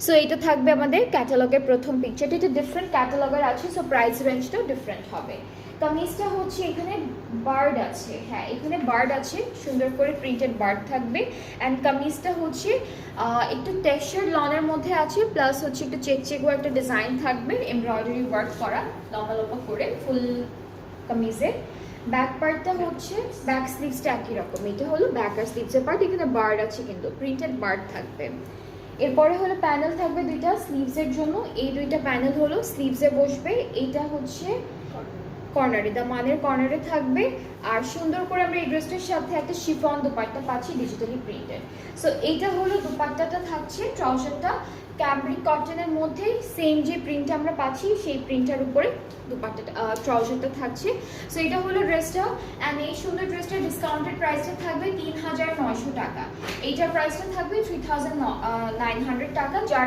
So এটা থাকবে আমাদের ক্যাটালগের প্রথম পিকচারটা, এটা ডিফারেন্ট ক্যাটালগের আছে, সো প্রাইস রেঞ্জটাও ডিফারেন্ট হবে। কামিজটা হচ্ছে এখানে বার্ড আছে, হ্যাঁ এখানে বার্ড আছে, সুন্দর করে প্রিন্টেড বার্ড থাকবে। অ্যান্ড কামিজটা হচ্ছে একটু টেক্সচার লনের মধ্যে আছে, প্লাস হচ্ছে একটু চেক একটা ডিজাইন থাকবে, এমব্রয়ডারি ওয়ার্ক করা লম্বা লম্বা করে ফুল কামিজে। ব্যাক পার্টটা হচ্ছে ব্যাক স্লিভসটা একই রকম, এটা হলো ব্যাক আর স্লিভসের পার্ট, এখানে বার্ড আছে কিন্তু প্রিন্টেড বার্ড থাকবে। এরপরে হলো প্যানেল থাকবে দুইটা স্লিভসের জন্য, এই দুইটা প্যানেল হলো স্লিভসে বসবে, এইটা হচ্ছে কর্নারে, দামানের কর্নারে থাকবে। আর সুন্দর করে আমরা এই ড্রেসটার সাথে একটা শিফন দুপাট্টা পাচ্ছি ডিজিটালি প্রিন্টেড। সো এইটা হলো দুপাট্টাটা থাকছে, ট্রাউজারটা ক্যামব্রিক কটনের মধ্যে সেম যে প্রিন্ট আমরা পাচ্ছি সেই প্রিন্টার উপরে দুপাট্টাটা ট্রাউজারটা থাকছে। সো এটা হলো ড্রেসটা। অ্যান্ড এই সুন্দর ড্রেসটার ডিসকাউন্টেড প্রাইসটা থাকবে 3900 টাকা, এইটার প্রাইসটা থাকবে 3900 টাকা। যার